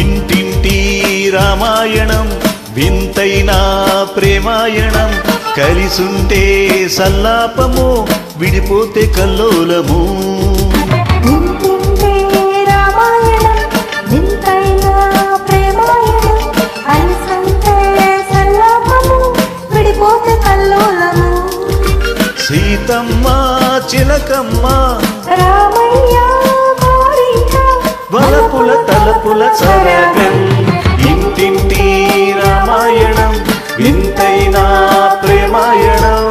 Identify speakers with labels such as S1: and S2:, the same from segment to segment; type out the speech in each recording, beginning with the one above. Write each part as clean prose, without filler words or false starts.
S1: ఇంటింటి రామాయణం వింతైన ప్రేమాయణం కలిసుంటే సల్లాపము విడిపోతే కల్లోలము సీతమ్మ చిలకమ్మ
S2: రామయ్య
S1: వలపుల తలపుల సరగం ఇంటింటి రామాయణం వింతైన ప్రేమాయణం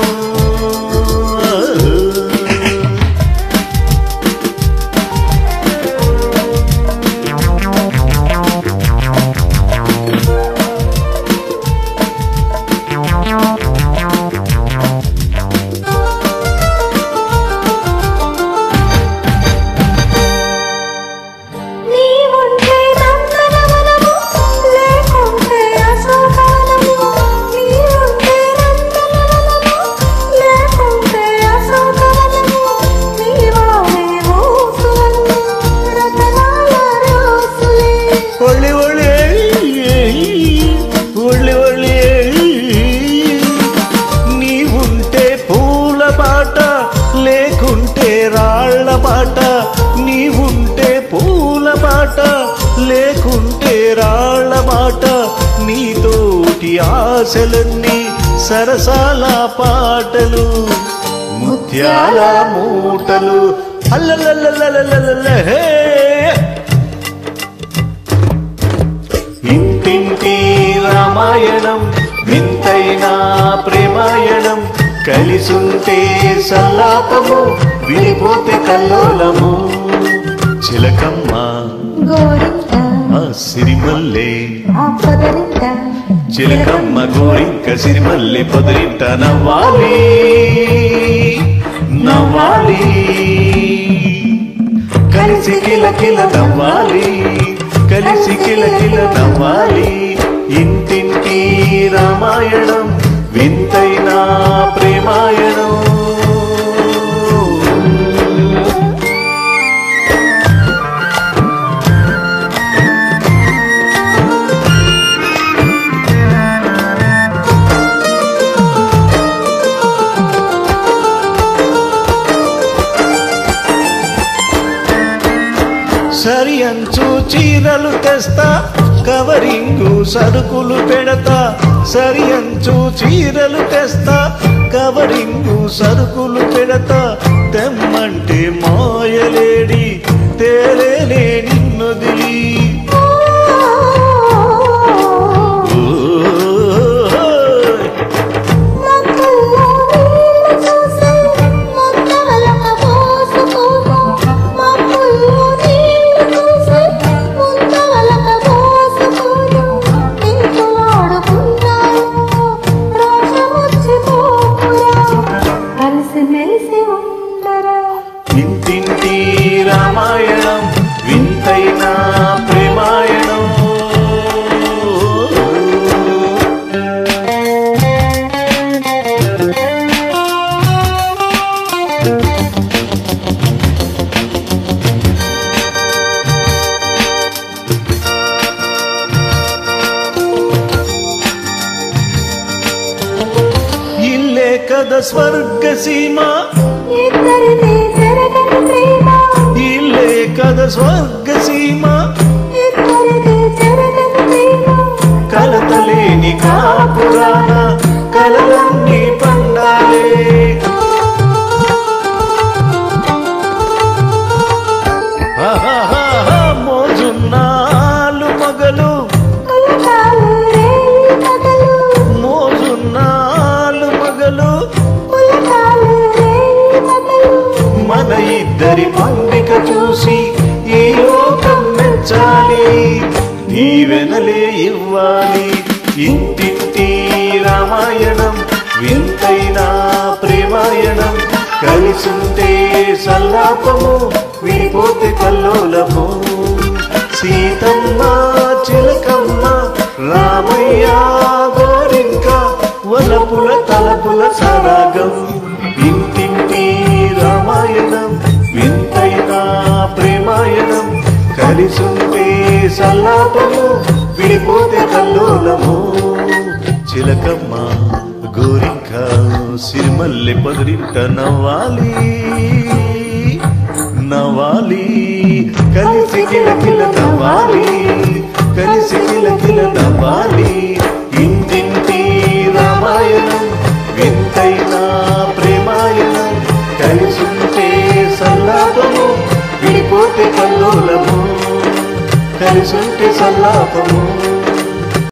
S1: లేకుంటే రాళ్ల బాట నీవుంటే పూల బాట లేకుంటే రాళ్ల బాట నీతోటి ఆశలన్నీ సరసాల పాటలు ముత్యాల మూటలు అల్లలల్లలల్లలల్లహే ఇంటింటి రామాయణం వింతైన ప్రేమాయణం కలిసుంటే సల్లాపము విడిపోతే కల్లోలము చిలకమ్మ సిరిమల్లె చిలకమ్మ గోరింక సిరిమల్లె పొదరింట నవ్వాలి నవ్వాలి కలిసి కిలకిల నవ్వాలి కలిసి కిలకిల నవ్వాలి ఇంటింటి రామాయణం వింతైన ప్రేమాయణం సరి అంచు చీరలు తెస్తా కవరింగు సరుకులు పెడతా సరి అంచు చీరలు తెస్తా కవరింగు సరుకులు పెడతా తెమ్మంటే మాయలేడి తేలేనే నిన్నొదిలి ఇంటింటి రామాయణం వింతైన ప్రేమాయణం ఇల్లే కదా స్వర్గసీమ ఇల్లే కదా స్వర్గసీమ కలతలేని కాపురాన కలలన్నీ పండాలే మోజున్నాలు మగలు మోజున్నాలు మగలు మన ఇద్దరి పండిక చూసి ఈ లోకం మెచ్చాలి దీవెనలే ఇవ్వాలి ఇంటింటి రామాయణం వింతైన ప్రేమాయణం కలిసుంటే సల్లాపము విడిపోతే కల్లోలము సీతమ్మ చిలకమ్మ రామయ్య గోరింక వలపుల తలపుల సరాగం రామాయణం వింతైన ప్రేమాయణం కలిసుంటే సల్లాపము విడిపోతే కల్లోలము చిలకమ్మ గోరింక సిరిమల్లె పదురింట నవ్వాలి నవ్వాలి కలిసి కిలకిల నవ్వాలి కలిసి కిలకిల నవ్వాలి ఇంటింటి రామాయణం వింతైన ప్రేమాయణం కలిసుంటే సల్లాపము విడిపోతే కల్లోలము కలిసుంటే సల్లాపము